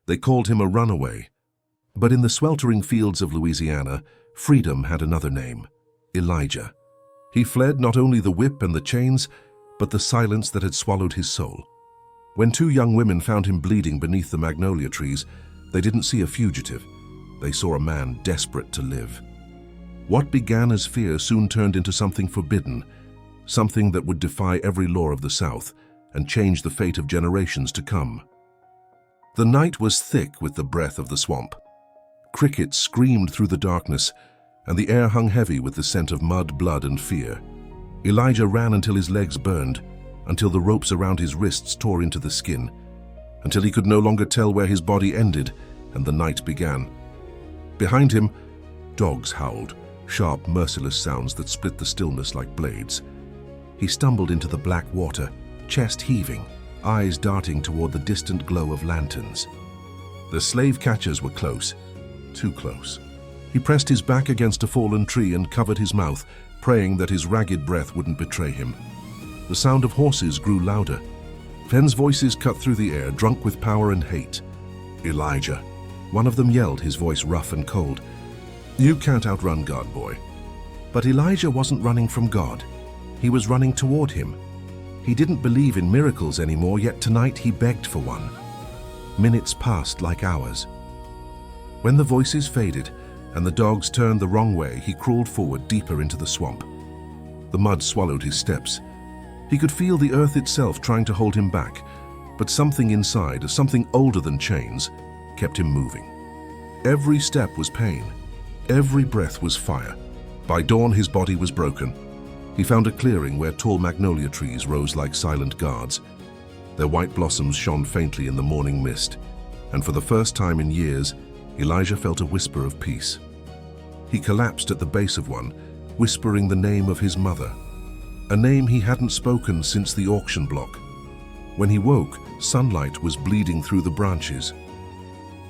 They called him a runaway. But in the sweltering fields of Louisiana, freedom had another name: Elijah. He fled not only the whip and the chains, but the silence that had swallowed his soul. When two young women found him bleeding beneath the magnolia trees, they didn't see a fugitive. They saw a man desperate to live. What began as fear soon turned into something forbidden, something that would defy every law of the South and change the fate of generations to come. The night was thick with the breath of the swamp. Crickets screamed through the darkness, and the air hung heavy with the scent of mud, blood, and fear. Elijah ran until his legs burned, until the ropes around his wrists tore into the skin, until he could no longer tell where his body ended and the night began. Behind him, dogs howled, sharp, merciless sounds that split the stillness like blades. He stumbled into the black water, chest heaving, eyes darting toward the distant glow of lanterns. The slave catchers were close, too close. He pressed his back against a fallen tree and covered his mouth, praying that his ragged breath wouldn't betray him. The sound of horses grew louder. Men's voices cut through the air, drunk with power and hate. "Elijah," one of them yelled, his voice rough and cold. "You can't outrun God, boy." But Elijah wasn't running from God. He was running toward him. He didn't believe in miracles anymore, yet tonight he begged for one. Minutes passed like hours. When the voices faded and the dogs turned the wrong way, he crawled forward deeper into the swamp. The mud swallowed his steps. He could feel the earth itself trying to hold him back, but something inside, something older than chains, kept him moving. Every step was pain. Every breath was fire. By dawn, his body was broken. He found a clearing where tall magnolia trees rose like silent guards. Their white blossoms shone faintly in the morning mist, and for the first time in years, Elijah felt a whisper of peace. He collapsed at the base of one, whispering the name of his mother, a name he hadn't spoken since the auction block. When he woke, sunlight was bleeding through the branches.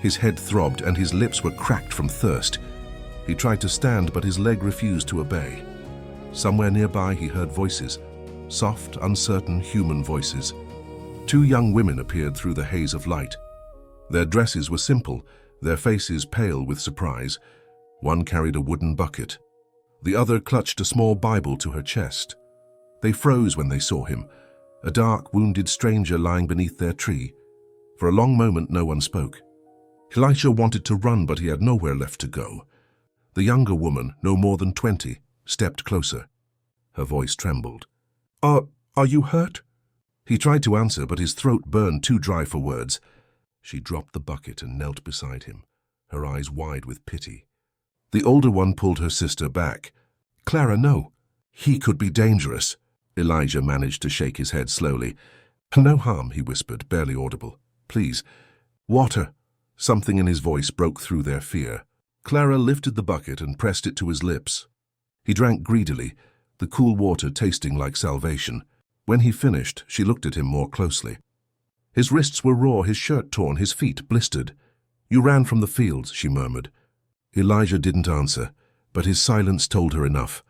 His head throbbed and his lips were cracked from thirst. He tried to stand, but his leg refused to obey. Somewhere nearby he heard voices, soft, uncertain human voices. Two young women appeared through the haze of light. Their dresses were simple, their faces pale with surprise. One carried a wooden bucket. The other clutched a small Bible to her chest. They froze when they saw him, a dark, wounded stranger lying beneath their tree. For a long moment no one spoke. Elijah wanted to run, but he had nowhere left to go. The younger woman, no more than 20, stepped closer. Her voice trembled. Are you hurt?" He tried to answer, but his throat burned too dry for words. She dropped the bucket and knelt beside him, her eyes wide with pity. The older one pulled her sister back. "Clara, no. He could be dangerous." Elijah managed to shake his head slowly. "No harm," he whispered, barely audible. "Please, water." Something in his voice broke through their fear. Clara lifted the bucket and pressed it to his lips. He drank greedily, the cool water tasting like salvation. When he finished, she looked at him more closely. His wrists were raw, his shirt torn, his feet blistered. "You ran from the fields," she murmured. Elijah didn't answer, but his silence told her enough.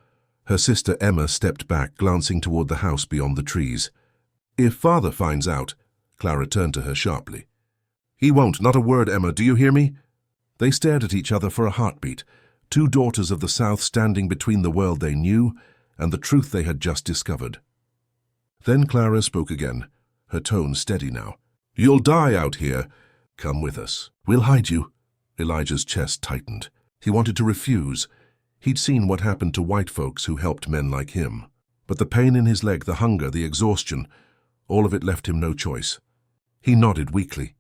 Her sister Emma stepped back, glancing toward the house beyond the trees. "If Father finds out," Clara turned to her sharply. "He won't, not a word, Emma, do you hear me?" They stared at each other for a heartbeat, two daughters of the South standing between the world they knew and the truth they had just discovered. Then Clara spoke again, her tone steady now. "You'll die out here. Come with us. We'll hide you." Elijah's chest tightened. He wanted to refuse. He'd seen what happened to white folks who helped men like him. But the pain in his leg, the hunger, the exhaustion, all of it left him no choice. He nodded weakly.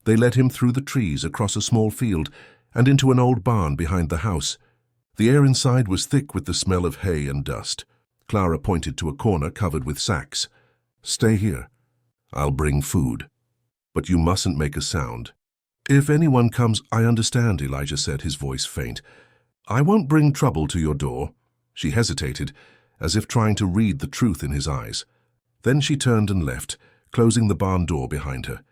They led him through the trees, across a small field, and into an old barn behind the house. The air inside was thick with the smell of hay and dust. Clara pointed to a corner covered with sacks. "Stay here. I'll bring food. But you mustn't make a sound." "If anyone comes, I understand," Elijah said, his voice faint. "I won't bring trouble to your door." She hesitated, as if trying to read the truth in his eyes. Then she turned and left, closing the barn door behind her.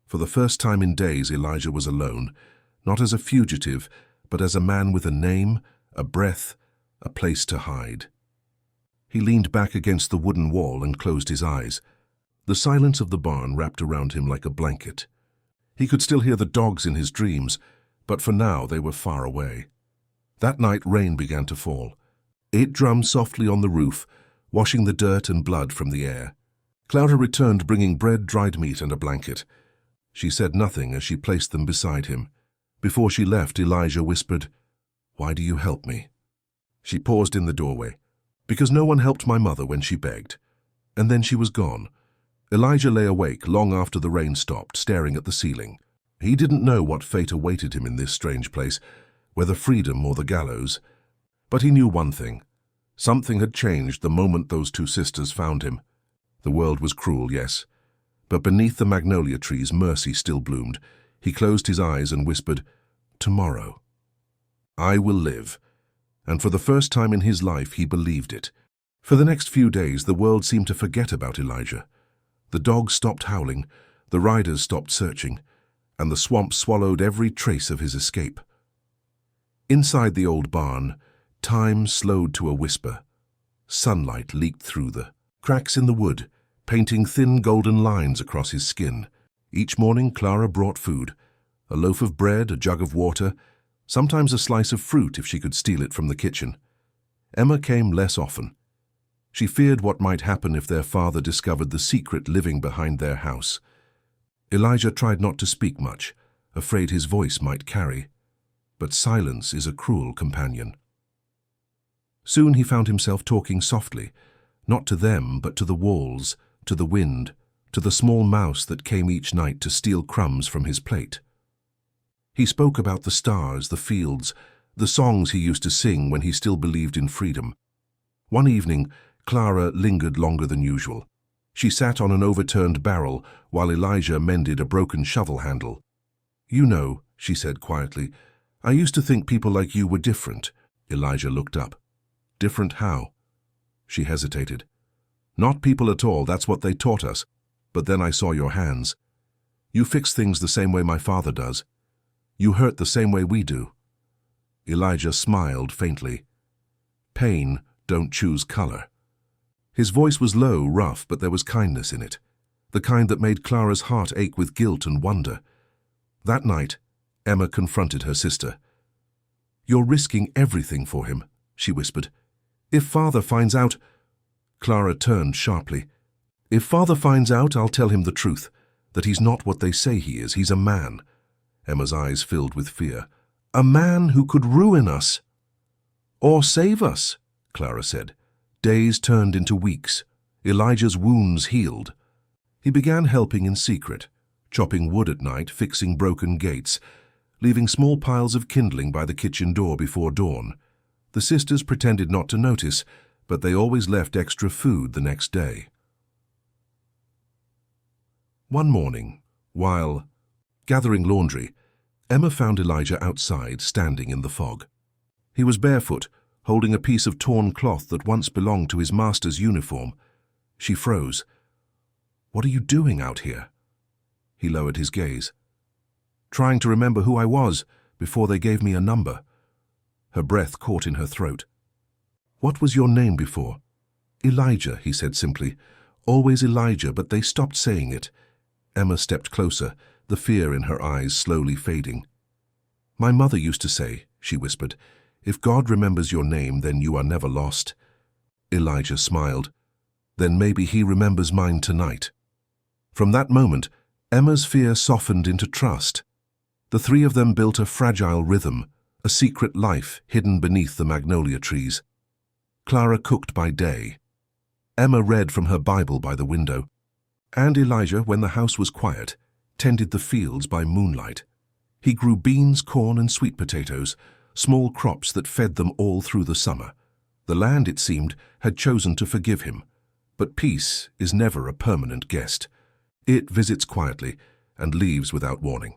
For the first time in days, Elijah was alone, not as a fugitive, but as a man with a name, a breath, a place to hide. He leaned back against the wooden wall and closed his eyes. The silence of the barn wrapped around him like a blanket. He could still hear the dogs in his dreams, but for now they were far away. That night rain began to fall. It drummed softly on the roof, washing the dirt and blood from the air. Clara returned bringing bread, dried meat, and a blanket. She said nothing as she placed them beside him. Before she left, Elijah whispered, "Why do you help me?" She paused in the doorway. "Because no one helped my mother when she begged." And then she was gone. Elijah lay awake long after the rain stopped, staring at the ceiling. He didn't know what fate awaited him in this strange place, whether freedom or the gallows. But he knew one thing. Something had changed the moment those two sisters found him. The world was cruel, yes, but beneath the magnolia trees mercy still bloomed. He closed his eyes and whispered, "Tomorrow, I will live." And for the first time in his life, he believed it. For the next few days, the world seemed to forget about Elijah. The dogs stopped howling, the riders stopped searching, and the swamp swallowed every trace of his escape. Inside the old barn, time slowed to a whisper. Sunlight leaked through the cracks in the wood, painting thin golden lines across his skin. Each morning, Clara brought food, a loaf of bread, a jug of water, sometimes a slice of fruit if she could steal it from the kitchen. Emma came less often. She feared what might happen if their father discovered the secret living behind their house. Elijah tried not to speak much, afraid his voice might carry. But silence is a cruel companion. Soon he found himself talking softly, not to them, but to the walls, to the wind, to the small mouse that came each night to steal crumbs from his plate. He spoke about the stars, the fields, the songs he used to sing when he still believed in freedom. One evening, Clara lingered longer than usual. She sat on an overturned barrel while Elijah mended a broken shovel handle. "You know," she said quietly, "I used to think people like you were different." Elijah looked up. "Different how?" She hesitated. "Not people at all, that's what they taught us. But then I saw your hands. You fix things the same way my father does. You hurt the same way we do." Elijah smiled faintly. "Pain don't choose color." His voice was low, rough, but there was kindness in it, the kind that made Clara's heart ache with guilt and wonder. That night, Emma confronted her sister. "You're risking everything for him," she whispered. "If father finds out—" Clara turned sharply. "If father finds out, I'll tell him the truth, that he's not what they say he is. He's a man." Emma's eyes filled with fear. "A man who could ruin us." "Or save us," Clara said. Days turned into weeks. Elijah's wounds healed. He began helping in secret, chopping wood at night, fixing broken gates, leaving small piles of kindling by the kitchen door before dawn. The sisters pretended not to notice, but they always left extra food the next day. One morning, while gathering laundry, Emma found Elijah outside, standing in the fog. He was barefoot, holding a piece of torn cloth that once belonged to his master's uniform. She froze. "What are you doing out here?" He lowered his gaze. "Trying to remember who I was before they gave me a number." Her breath caught in her throat. "What was your name before?" "Elijah," he said simply. "Always Elijah, but they stopped saying it." Emma stepped closer, the fear in her eyes slowly fading. "My mother used to say," she whispered, "if God remembers your name, then you are never lost." Elijah smiled. "Then maybe he remembers mine tonight." From that moment, Emma's fear softened into trust. The three of them built a fragile rhythm, a secret life hidden beneath the magnolia trees. Clara cooked by day. Emma read from her Bible by the window. And Elijah, when the house was quiet, tended the fields by moonlight. He grew beans, corn, and sweet potatoes, small crops that fed them all through the summer. The land, it seemed, had chosen to forgive him. But peace is never a permanent guest. It visits quietly and leaves without warning.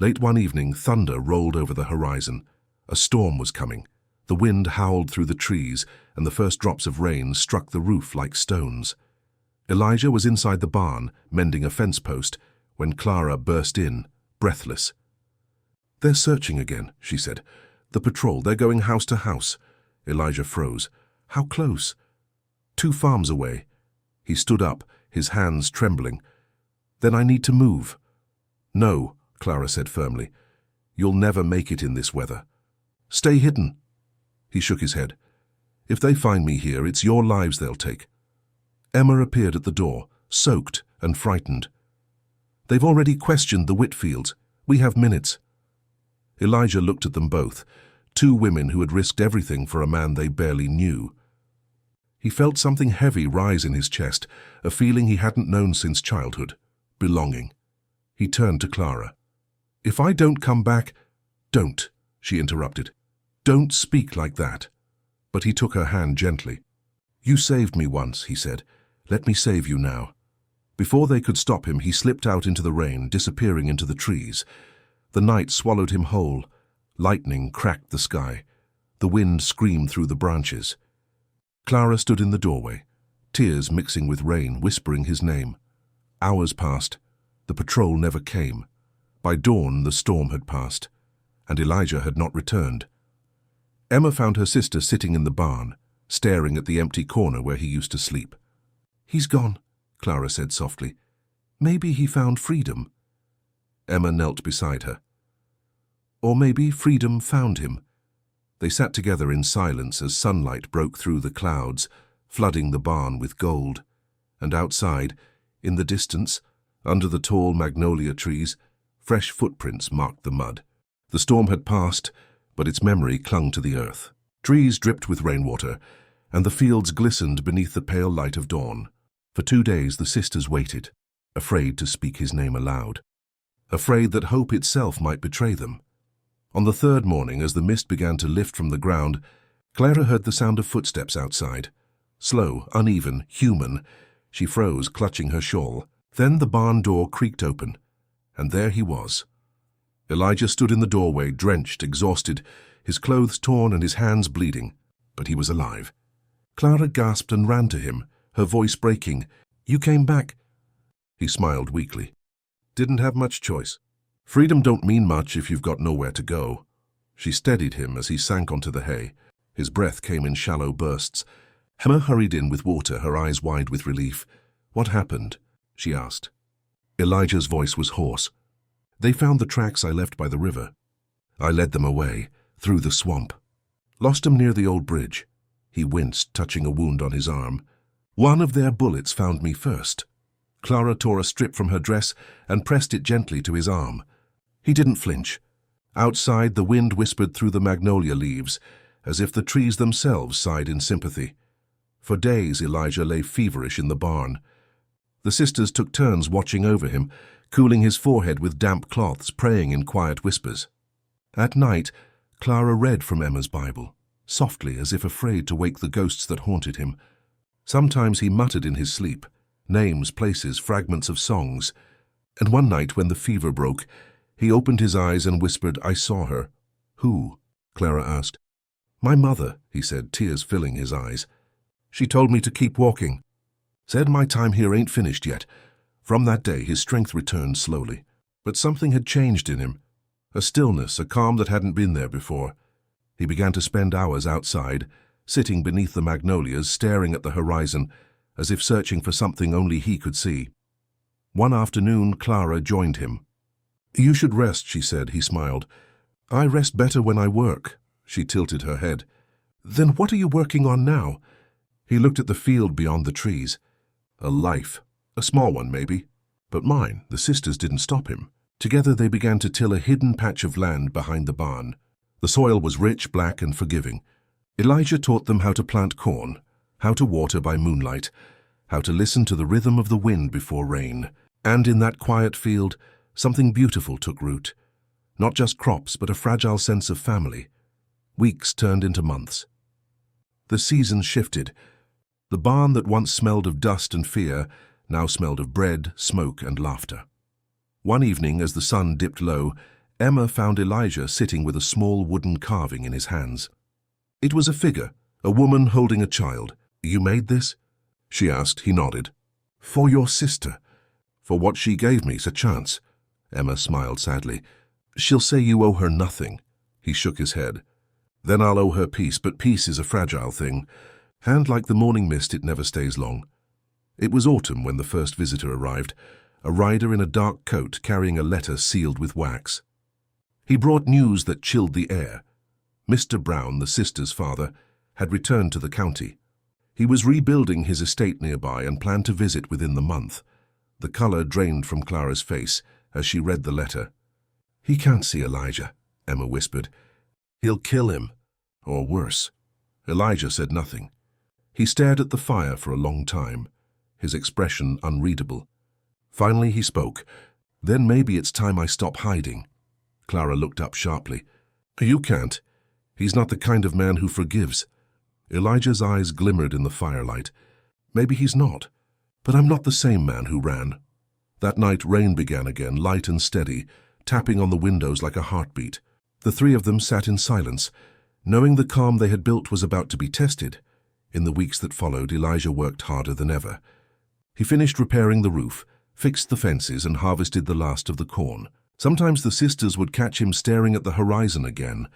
Late one evening, thunder rolled over the horizon. A storm was coming. The wind howled through the trees, and the first drops of rain struck the roof like stones. Elijah was inside the barn, mending a fence post, when Clara burst in, breathless. "They're searching again," she said. "The patrol, they're going house to house." Elijah froze. "How close?" "2 farms away." He stood up, his hands trembling. "Then I need to move." "No," Clara said firmly. "You'll never make it in this weather. Stay hidden." He shook his head. "If they find me here, it's your lives they'll take." Emma appeared at the door, soaked and frightened. "They've already questioned the Whitfields. We have minutes." Elijah looked at them both, two women who had risked everything for a man they barely knew. He felt something heavy rise in his chest, a feeling he hadn't known since childhood, belonging. He turned to Clara. "If I don't come back—" "Don't," she interrupted. "Don't speak like that." But he took her hand gently. "You saved me once," he said. "Let me save you now." Before they could stop him, he slipped out into the rain, disappearing into the trees. The night swallowed him whole. Lightning cracked the sky. The wind screamed through the branches. Clara stood in the doorway, tears mixing with rain, whispering his name. Hours passed. The patrol never came. By dawn, the storm had passed, and Elijah had not returned. Emma found her sister sitting in the barn, staring at the empty corner where he used to sleep. "He's gone," Clara said softly. "Maybe he found freedom." Emma knelt beside her. "Or maybe freedom found him." They sat together in silence as sunlight broke through the clouds, flooding the barn with gold. And outside, in the distance, under the tall magnolia trees, fresh footprints marked the mud. The storm had passed, but its memory clung to the earth. Trees dripped with rainwater, and the fields glistened beneath the pale light of dawn. For 2 days the sisters waited, afraid to speak his name aloud, afraid that hope itself might betray them. On the third morning, as the mist began to lift from the ground, Clara heard the sound of footsteps outside. Slow, uneven, human. She froze, clutching her shawl. Then the barn door creaked open, and there he was. Elijah stood in the doorway, drenched, exhausted, his clothes torn and his hands bleeding, but he was alive. Clara gasped and ran to him, her voice breaking. "You came back." He smiled weakly. "Didn't have much choice. Freedom don't mean much if you've got nowhere to go." She steadied him as he sank onto the hay. His breath came in shallow bursts. Emma hurried in with water, her eyes wide with relief. "What happened?" she asked. Elijah's voice was hoarse. "They found the tracks I left by the river. I led them away, through the swamp. Lost them near the old bridge." He winced, touching a wound on his arm. "One of their bullets found me first." Clara tore a strip from her dress and pressed it gently to his arm. He didn't flinch. Outside, the wind whispered through the magnolia leaves, as if the trees themselves sighed in sympathy. For days, Elijah lay feverish in the barn. The sisters took turns watching over him, cooling his forehead with damp cloths, praying in quiet whispers. At night, Clara read from Emma's Bible, softly as if afraid to wake the ghosts that haunted him. Sometimes he muttered in his sleep, names, places, fragments of songs. And one night, when the fever broke, he opened his eyes and whispered, "I saw her." "Who?" Clara asked. "My mother," he said, tears filling his eyes. "She told me to keep walking. Said my time here ain't finished yet." From that day, his strength returned slowly. But something had changed in him. A stillness, a calm that hadn't been there before. He began to spend hours outside, sitting beneath the magnolias, staring at the horizon, as if searching for something only he could see. One afternoon, Clara joined him. "You should rest," she said. He smiled. "I rest better when I work." She tilted her head. "Then what are you working on now?" He looked at the field beyond the trees. A life. A small one, maybe. But mine. The sisters didn't stop him. Together they began to till a hidden patch of land behind the barn. The soil was rich, black, and forgiving. Elijah taught them how to plant corn, how to water by moonlight, how to listen to the rhythm of the wind before rain. And in that quiet field, something beautiful took root. Not just crops, but a fragile sense of family. Weeks turned into months. The seasons shifted. The barn that once smelled of dust and fear now smelled of bread, smoke, and laughter. One evening, as the sun dipped low, Emma found Elijah sitting with a small wooden carving in his hands. It was a figure, a woman holding a child. "You made this?" she asked. He nodded. "For your sister. For what she gave me, a chance." Emma smiled sadly. "She'll say you owe her nothing." He shook his head. "Then I'll owe her peace, but peace is a fragile thing. And like the morning mist, it never stays long." It was autumn when the first visitor arrived, a rider in a dark coat carrying a letter sealed with wax. He brought news that chilled the air. Mr. Brown, the sister's father, had returned to the county. He was rebuilding his estate nearby and planned to visit within the month. The color drained from Clara's face as she read the letter. "He can't see Elijah," Emma whispered. "He'll kill him, or worse." Elijah said nothing. He stared at the fire for a long time, his expression unreadable. Finally he spoke. "Then maybe it's time I stop hiding." Clara looked up sharply. "You can't. He's not the kind of man who forgives." Elijah's eyes glimmered in the firelight. "Maybe he's not, but I'm not the same man who ran." That night rain began again, light and steady, tapping on the windows like a heartbeat. The three of them sat in silence, knowing the calm they had built was about to be tested. In the weeks that followed, Elijah worked harder than ever. He finished repairing the roof, fixed the fences, and harvested the last of the corn. Sometimes the sisters would catch him staring at the horizon again,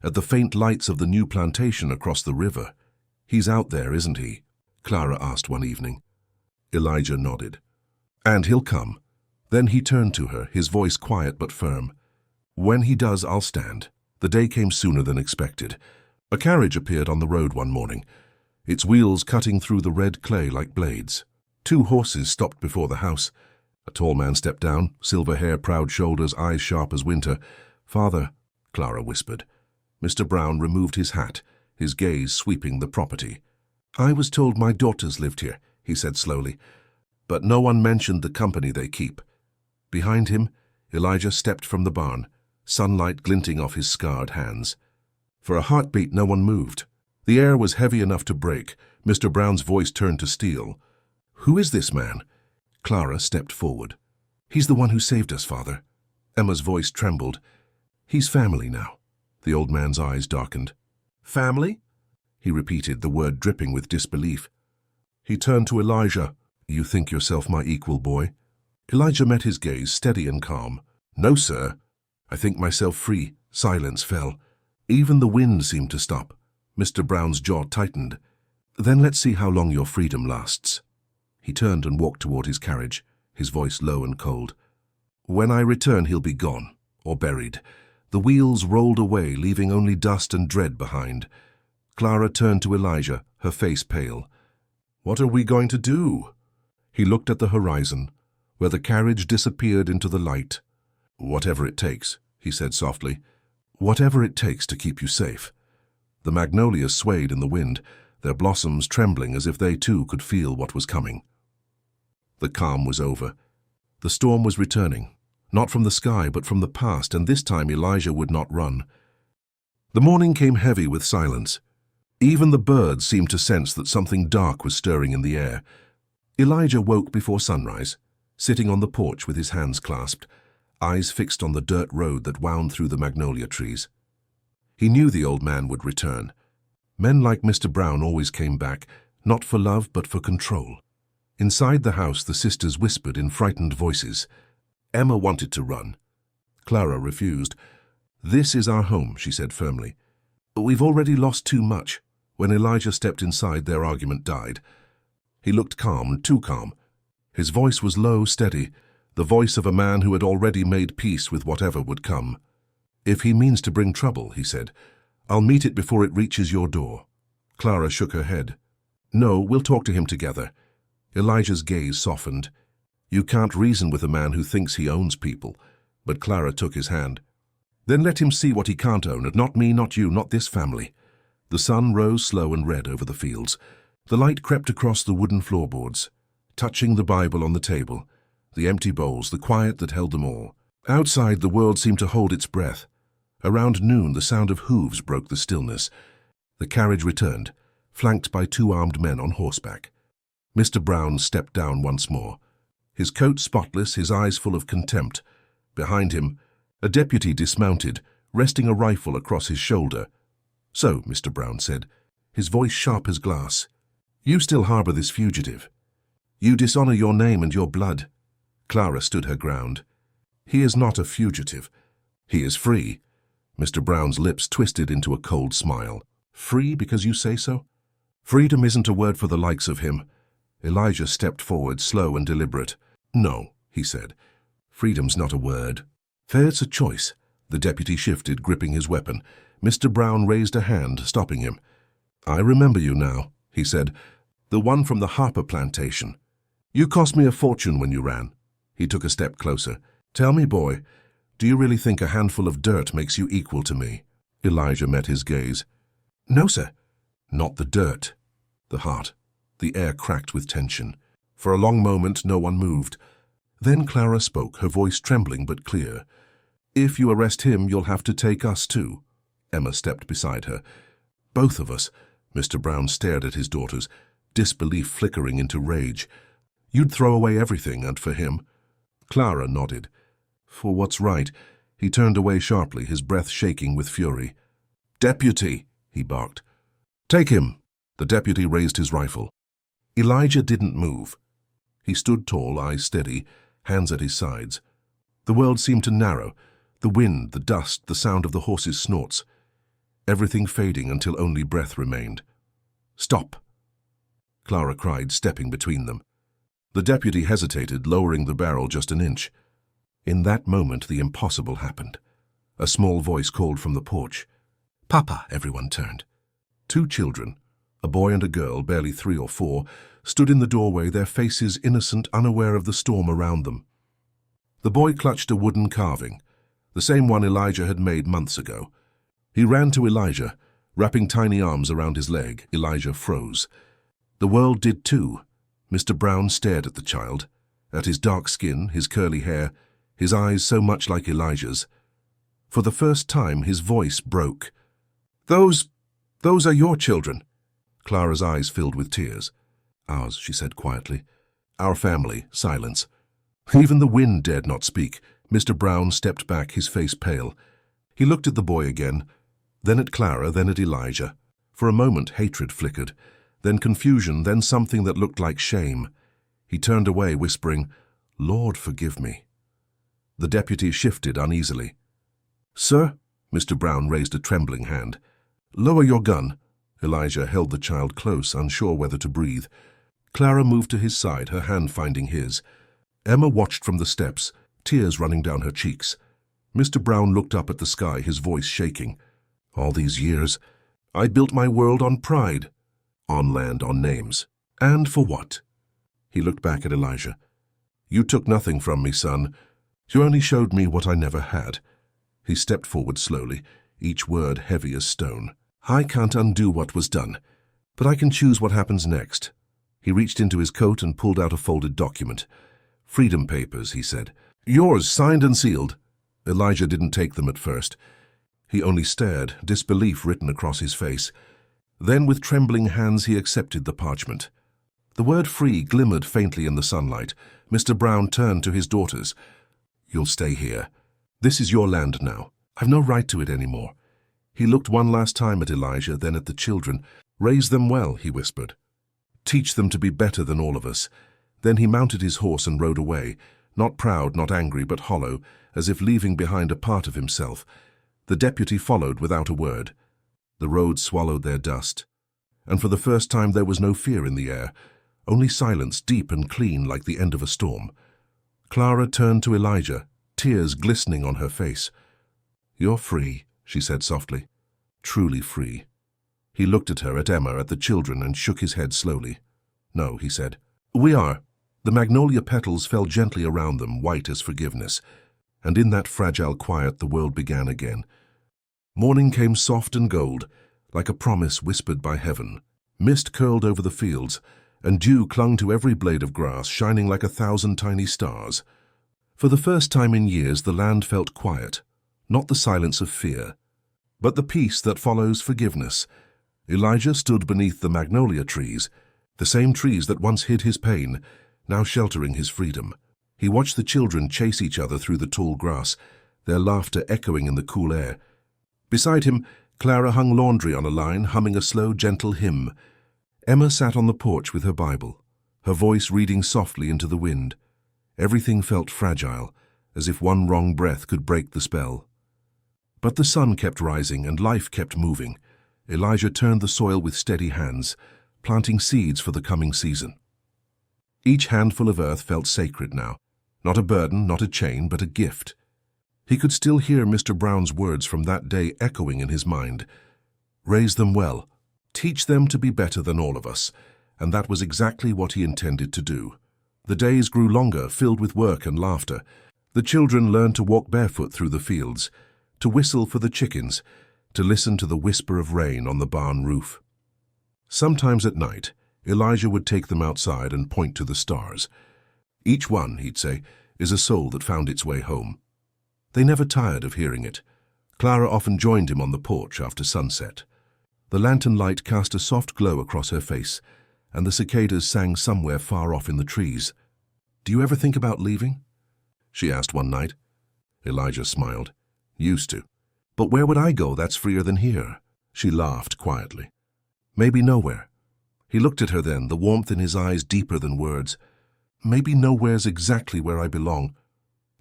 at the faint lights of the new plantation across the river. "He's out there, isn't he?" Clara asked one evening. Elijah nodded. "And he'll come." Then he turned to her, his voice quiet but firm. "When he does, I'll stand." The day came sooner than expected. A carriage appeared on the road one morning, its wheels cutting through the red clay like blades. Two horses stopped before the house. A tall man stepped down, silver hair, proud shoulders, eyes sharp as winter. "Father," Clara whispered. Mr. Brown removed his hat, his gaze sweeping the property. "I was told my daughters lived here," he said slowly, "but no one mentioned the company they keep." Behind him, Elijah stepped from the barn, sunlight glinting off his scarred hands. For a heartbeat, no one moved. The air was heavy enough to break. Mr. Brown's voice turned to steel. "Who is this man?" Clara stepped forward. "He's the one who saved us, Father." Emma's voice trembled. "He's family now." The old man's eyes darkened. "Family?" He repeated, the word dripping with disbelief. He turned to Elijah. "You think yourself my equal, boy?" Elijah met his gaze, steady and calm. "No, sir. I think myself free." Silence fell. Even the wind seemed to stop. Mr. Brown's jaw tightened. "Then let's see how long your freedom lasts." He turned and walked toward his carriage, his voice low and cold. "When I return, he'll be gone, or buried." The wheels rolled away, leaving only dust and dread behind. Clara turned to Elijah, her face pale. "What are we going to do?" He looked at the horizon, where the carriage disappeared into the light. "Whatever it takes," he said softly. "Whatever it takes to keep you safe." The magnolias swayed in the wind, their blossoms trembling as if they too could feel what was coming. The calm was over. The storm was returning, not from the sky but from the past, and this time Elijah would not run. The morning came heavy with silence. Even the birds seemed to sense that something dark was stirring in the air. Elijah woke before sunrise, sitting on the porch with his hands clasped, eyes fixed on the dirt road that wound through the magnolia trees. He knew the old man would return. Men like Mr. Brown always came back, not for love but for control. Inside the house, the sisters whispered in frightened voices. Emma wanted to run. Clara refused. "This is our home," she said firmly. "We've already lost too much." When Elijah stepped inside, their argument died. He looked calm, too calm. His voice was low, steady, the voice of a man who had already made peace with whatever would come. "If he means to bring trouble," he said, "I'll meet it before it reaches your door." Clara shook her head. "No, we'll talk to him together." Elijah's gaze softened. "You can't reason with a man who thinks he owns people." But Clara took his hand. "Then let him see what he can't own, and not me, not you, not this family." The sun rose slow and red over the fields. The light crept across the wooden floorboards, touching the Bible on the table, the empty bowls, the quiet that held them all. Outside, the world seemed to hold its breath. Around noon, the sound of hooves broke the stillness. The carriage returned, flanked by two armed men on horseback. Mr. Brown stepped down once more, his coat spotless, his eyes full of contempt. Behind him, a deputy dismounted, resting a rifle across his shoulder. "So," Mr. Brown said, his voice sharp as glass, "you still harbor this fugitive. You dishonor your name and your blood." Clara stood her ground. "He is not a fugitive. He is free." Mr. Brown's lips twisted into a cold smile. "Free because you say so?" "Freedom isn't a word for the likes of him." Elijah stepped forward, slow and deliberate. "No," he said. "Freedom's not a word. Fair's a choice." The deputy shifted, gripping his weapon. Mr. Brown raised a hand, stopping him. "I remember you now," he said. "The one from the Harper plantation. You cost me a fortune when you ran." He took a step closer. "Tell me, boy, do you really think a handful of dirt makes you equal to me?" Elijah met his gaze. "No, sir." "Not the dirt. The heart." The air cracked with tension. For a long moment, no one moved. Then Clara spoke, her voice trembling but clear. "If you arrest him, you'll have to take us too." Emma stepped beside her. "Both of us." Mr. Brown stared at his daughters, disbelief flickering into rage. "You'd throw away everything, and for him?" Clara nodded. "For what's right." He turned away sharply, his breath shaking with fury. "Deputy!" he barked. "Take him!" The deputy raised his rifle. Elijah didn't move. He stood tall, eyes steady, hands at his sides. The world seemed to narrow, the wind, the dust, the sound of the horses' snorts. Everything fading until only breath remained. "Stop!" Clara cried, stepping between them. The deputy hesitated, lowering the barrel just an inch. In that moment, the impossible happened. A small voice called from the porch. "Papa!" Everyone turned. Two children, a boy and a girl, barely 3 or 4, stood in the doorway, their faces innocent, unaware of the storm around them. The boy clutched a wooden carving, the same one Elijah had made months ago. He ran to Elijah, wrapping tiny arms around his leg. Elijah froze. The world did too. Mr. Brown stared at the child, at his dark skin, his curly hair, his eyes so much like Elijah's. For the first time, his voice broke. Those are your children." Clara's eyes filled with tears. "Ours," she said quietly. "Our family." Silence. Even the wind dared not speak. Mr. Brown stepped back, his face pale. He looked at the boy again, then at Clara, then at Elijah. For a moment, hatred flickered, then confusion, then something that looked like shame. He turned away, whispering, "Lord, forgive me." The deputy shifted uneasily. "Sir?" Mr. Brown raised a trembling hand. "Lower your gun." Elijah held the child close, unsure whether to breathe. Clara moved to his side, her hand finding his. Emma watched from the steps, tears running down her cheeks. Mr. Brown looked up at the sky, his voice shaking. "All these years, I built my world on pride, on land, on names. And for what?" He looked back at Elijah. "You took nothing from me, son. You only showed me what I never had." He stepped forward slowly, each word heavy as stone. "I can't undo what was done, but I can choose what happens next." He reached into his coat and pulled out a folded document. "Freedom papers," he said. "Yours, signed and sealed." Elijah didn't take them at first. He only stared, disbelief written across his face. Then with trembling hands he accepted the parchment. The word free glimmered faintly in the sunlight. Mr. Brown turned to his daughters. "You'll stay here. This is your land now. I've no right to it anymore." He looked one last time at Elijah, then at the children. "Raise them well," he whispered. "Teach them to be better than all of us." Then he mounted his horse and rode away, not proud, not angry, but hollow, as if leaving behind a part of himself. The deputy followed without a word. The road swallowed their dust. And for the first time there was no fear in the air, only silence, deep and clean like the end of a storm. Clara turned to Elijah, tears glistening on her face. "You're free," she said softly. "Truly free." He looked at her, at Emma, at the children, and shook his head slowly. "No," he said. "We are." The magnolia petals fell gently around them, white as forgiveness. And in that fragile quiet the world began again. Morning came soft and gold, like a promise whispered by heaven. Mist curled over the fields, and dew clung to every blade of grass, shining like 1,000 tiny stars. For the first time in years the land felt quiet, not the silence of fear, but the peace that follows forgiveness. Elijah stood beneath the magnolia trees, the same trees that once hid his pain, now sheltering his freedom. He watched the children chase each other through the tall grass, their laughter echoing in the cool air. Beside him, Clara hung laundry on a line, humming a slow, gentle hymn. Emma sat on the porch with her Bible, her voice reading softly into the wind. Everything felt fragile, as if one wrong breath could break the spell. But the sun kept rising and life kept moving. Elijah turned the soil with steady hands, planting seeds for the coming season. Each handful of earth felt sacred now. Not a burden, not a chain, but a gift. He could still hear Mr. Brown's words from that day echoing in his mind. Raise them well. Teach them to be better than all of us. And that was exactly what he intended to do. The days grew longer, filled with work and laughter. The children learned to walk barefoot through the fields, to whistle for the chickens, to listen to the whisper of rain on the barn roof. Sometimes at night, Elijah would take them outside and point to the stars. Each one, he'd say, is a soul that found its way home. They never tired of hearing it. Clara often joined him on the porch after sunset. The lantern light cast a soft glow across her face, and the cicadas sang somewhere far off in the trees. "Do you ever think about leaving?" she asked one night. Elijah smiled. "Used to. But where would I go that's freer than here?" She laughed quietly. "Maybe nowhere." He looked at her then, the warmth in his eyes deeper than words. "Maybe nowhere's exactly where I belong."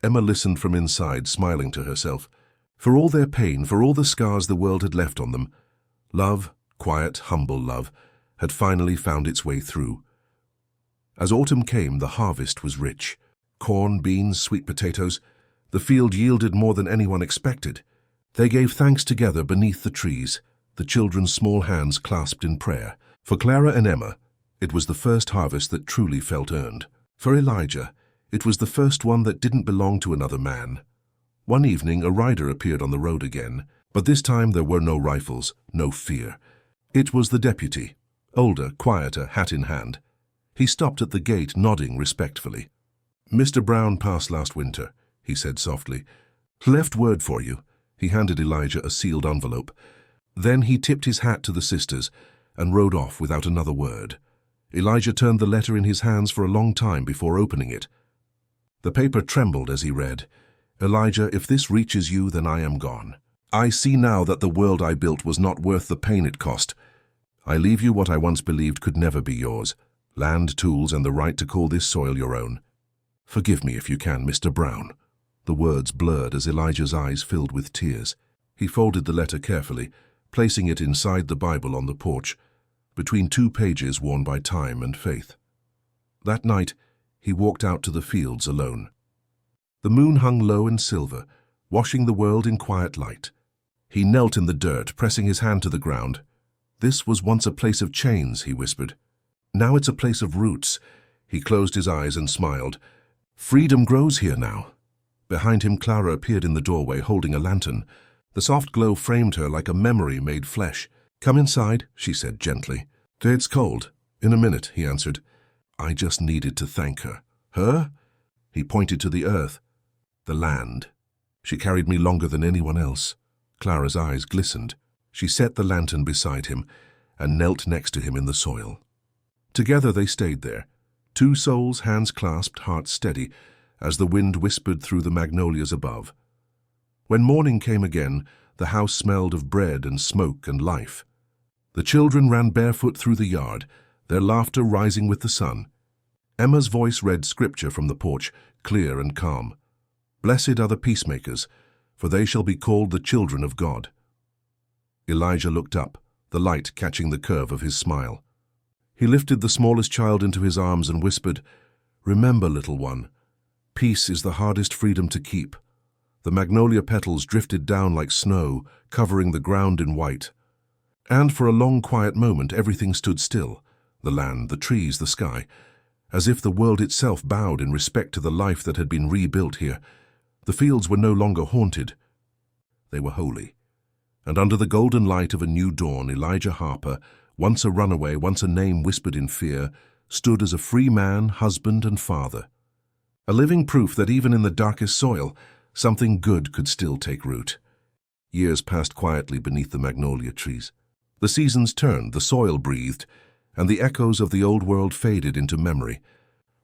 Emma listened from inside, smiling to herself. For all their pain, for all the scars the world had left on them, love, quiet, humble love, had finally found its way through. As autumn came, the harvest was rich. Corn, beans, sweet potatoes. The field yielded more than anyone expected. They gave thanks together beneath the trees, the children's small hands clasped in prayer. For Clara and Emma, it was the first harvest that truly felt earned. For Elijah, it was the first one that didn't belong to another man. One evening, a rider appeared on the road again, but this time there were no rifles, no fear. It was the deputy, older, quieter, hat in hand. He stopped at the gate, nodding respectfully. "Mr. Brown passed last winter," he said softly. "Left word for you." He handed Elijah a sealed envelope. Then he tipped his hat to the sisters and rode off without another word. Elijah turned the letter in his hands for a long time before opening it. The paper trembled as he read. "Elijah, if this reaches you, then I am gone. I see now that the world I built was not worth the pain it cost. I leave you what I once believed could never be yours, land, tools, and the right to call this soil your own. Forgive me if you can, Mr. Brown." The words blurred as Elijah's eyes filled with tears. He folded the letter carefully, placing it inside the Bible on the porch, between two pages worn by time and faith. That night, he walked out to the fields alone. The moon hung low and silver, washing the world in quiet light. He knelt in the dirt, pressing his hand to the ground. "This was once a place of chains," he whispered. "Now it's a place of roots." He closed his eyes and smiled. "Freedom grows here now." Behind him, Clara appeared in the doorway, holding a lantern. The soft glow framed her like a memory made flesh. "Come inside," she said gently. "It's cold." "In a minute," he answered. "I just needed to thank her." "Her?" He pointed to the earth. "The land. She carried me longer than anyone else." Clara's eyes glistened. She set the lantern beside him and knelt next to him in the soil. Together they stayed there, two souls, hands clasped, hearts steady, as the wind whispered through the magnolias above. When morning came again, the house smelled of bread and smoke and life. The children ran barefoot through the yard, their laughter rising with the sun. Emma's voice read scripture from the porch, clear and calm. "Blessed are the peacemakers, for they shall be called the children of God." Elijah looked up, the light catching the curve of his smile. He lifted the smallest child into his arms and whispered, "Remember, little one, peace is the hardest freedom to keep." The magnolia petals drifted down like snow, covering the ground in white. And for a long, quiet moment, everything stood still, the land, the trees, the sky, as if the world itself bowed in respect to the life that had been rebuilt here. The fields were no longer haunted. They were holy. And under the golden light of a new dawn, Elijah Harper, once a runaway, once a name whispered in fear, stood as a free man, husband and father. A living proof that even in the darkest soil, something good could still take root. Years passed quietly beneath the magnolia trees. The seasons turned, the soil breathed, and the echoes of the old world faded into memory.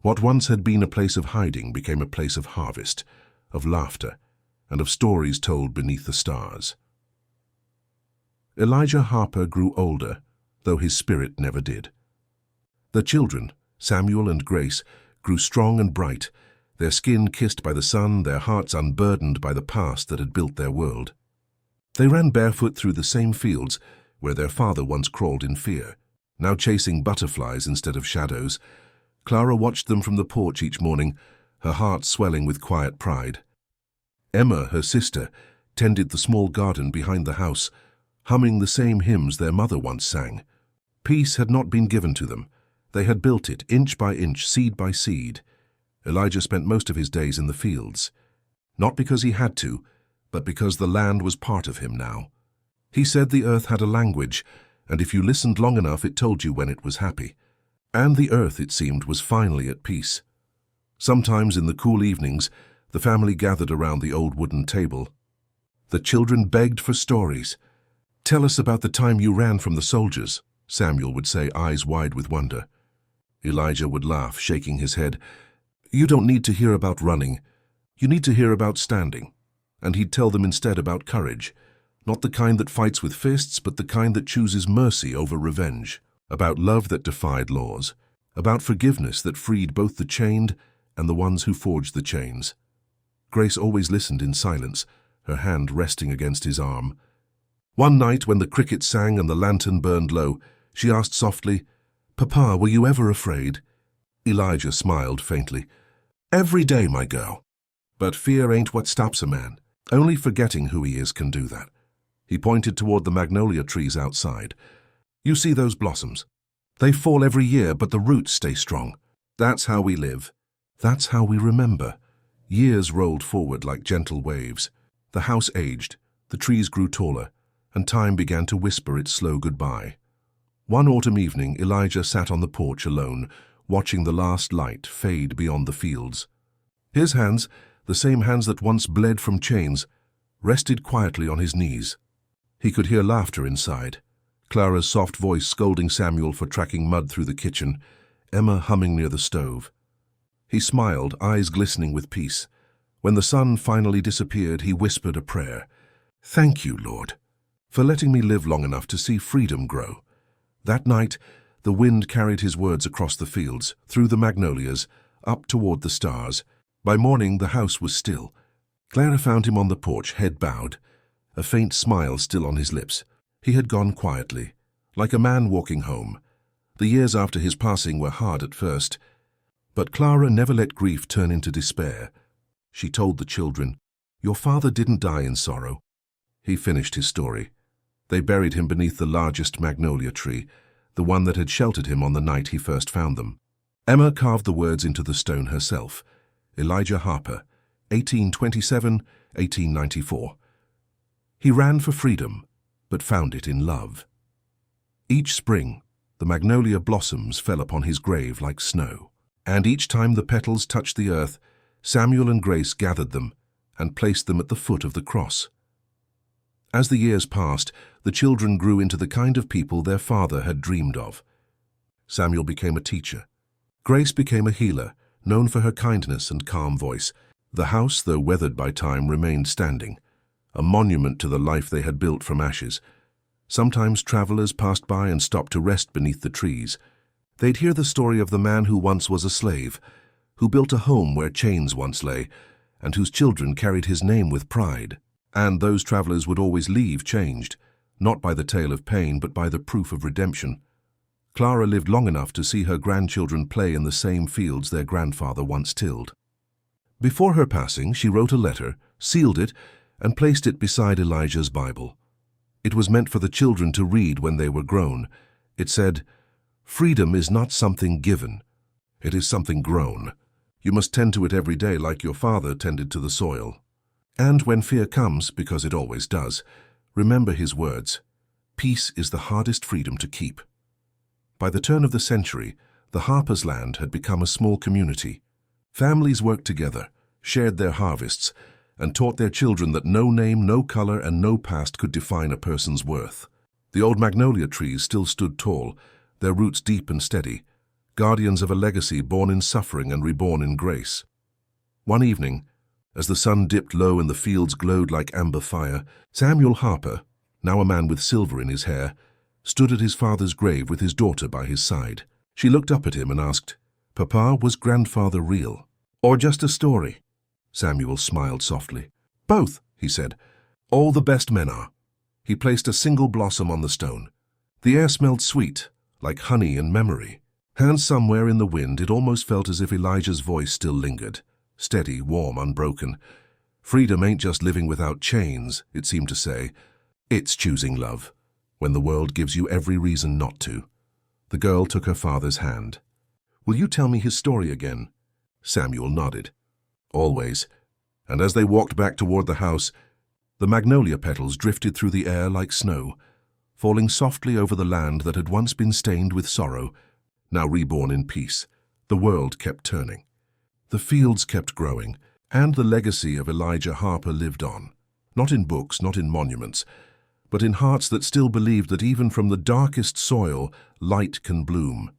What once had been a place of hiding became a place of harvest, of laughter, and of stories told beneath the stars. Elijah Harper grew older, though his spirit never did. The children, Samuel and Grace, grew strong and bright, their skin kissed by the sun, their hearts unburdened by the past that had built their world. They ran barefoot through the same fields where their father once crawled in fear, now chasing butterflies instead of shadows. Clara watched them from the porch each morning, her heart swelling with quiet pride. Emma, her sister, tended the small garden behind the house, humming the same hymns their mother once sang. Peace had not been given to them. They had built it, inch by inch, seed by seed. Elijah spent most of his days in the fields, not because he had to, but because the land was part of him now. He said the earth had a language, and if you listened long enough it told you when it was happy. And the earth, it seemed, was finally at peace. Sometimes in the cool evenings, the family gathered around the old wooden table. The children begged for stories. "Tell us about the time you ran from the soldiers," Samuel would say, eyes wide with wonder. Elijah would laugh, shaking his head. "You don't need to hear about running. You need to hear about standing." And he'd tell them instead about courage, not the kind that fights with fists, but the kind that chooses mercy over revenge, about love that defied laws, about forgiveness that freed both the chained and the ones who forged the chains. Grace always listened in silence, her hand resting against his arm. One night, when the cricket sang and the lantern burned low, she asked softly, "Papa, were you ever afraid?" Elijah smiled faintly. "Every day, my girl. But fear ain't what stops a man. Only forgetting who he is can do that." He pointed toward the magnolia trees outside. "You see those blossoms? They fall every year, but the roots stay strong. That's how we live. That's how we remember." Years rolled forward like gentle waves. The house aged, the trees grew taller, and time began to whisper its slow goodbye. One autumn evening, Elijah sat on the porch alone, watching the last light fade beyond the fields. His hands, the same hands that once bled from chains, rested quietly on his knees. He could hear laughter inside, Clara's soft voice scolding Samuel for tracking mud through the kitchen, Emma humming near the stove. He smiled, eyes glistening with peace. When the sun finally disappeared, he whispered a prayer. "Thank you, Lord, for letting me live long enough to see freedom grow." That night, the wind carried his words across the fields, through the magnolias, up toward the stars. By morning, the house was still. Clara found him on the porch, head bowed, a faint smile still on his lips. He had gone quietly, like a man walking home. The years after his passing were hard at first, but Clara never let grief turn into despair. She told the children, "Your father didn't die in sorrow." He finished his story. They buried him beneath the largest magnolia tree, the one that had sheltered him on the night he first found them. Emma carved the words into the stone herself. Elijah Harper, 1827–1894. He ran for freedom, but found it in love. Each spring, the magnolia blossoms fell upon his grave like snow, and each time the petals touched the earth, Samuel and Grace gathered them and placed them at the foot of the cross. As the years passed, the children grew into the kind of people their father had dreamed of. Samuel became a teacher. Grace became a healer, known for her kindness and calm voice. The house, though weathered by time, remained standing, a monument to the life they had built from ashes. Sometimes travelers passed by and stopped to rest beneath the trees. They'd hear the story of the man who once was a slave, who built a home where chains once lay, and whose children carried his name with pride. And those travelers would always leave changed, not by the tale of pain, but by the proof of redemption. Clara lived long enough to see her grandchildren play in the same fields their grandfather once tilled. Before her passing, she wrote a letter, sealed it, and placed it beside Elijah's Bible. It was meant for the children to read when they were grown. It said, "Freedom is not something given. It is something grown. You must tend to it every day like your father tended to the soil. And when fear comes, because it always does, remember his words. Peace is the hardest freedom to keep." By the turn of the century, the Harpers' land had become a small community. Families worked together, shared their harvests, and taught their children that no name, no color, and no past could define a person's worth. The old magnolia trees still stood tall, their roots deep and steady, guardians of a legacy born in suffering and reborn in grace. One evening, as the sun dipped low and the fields glowed like amber fire, Samuel Harper, now a man with silver in his hair, stood at his father's grave with his daughter by his side. She looked up at him and asked, "Papa, was grandfather real? Or just a story?" Samuel smiled softly. "Both," he said. "All the best men are." He placed a single blossom on the stone. The air smelled sweet, like honey and memory. Hands somewhere in the wind, it almost felt as if Elijah's voice still lingered. steady, warm, unbroken. Freedom ain't just living without chains, it seemed to say. It's choosing love, when the world gives you every reason not to. The girl took her father's hand. "Will you tell me his story again?" Samuel nodded. "Always." And as they walked back toward the house, the magnolia petals drifted through the air like snow, falling softly over the land that had once been stained with sorrow, now reborn in peace. The world kept turning. The fields kept growing, and the legacy of Elijah Harper lived on. Not in books, not in monuments, but in hearts that still believed that even from the darkest soil, light can bloom.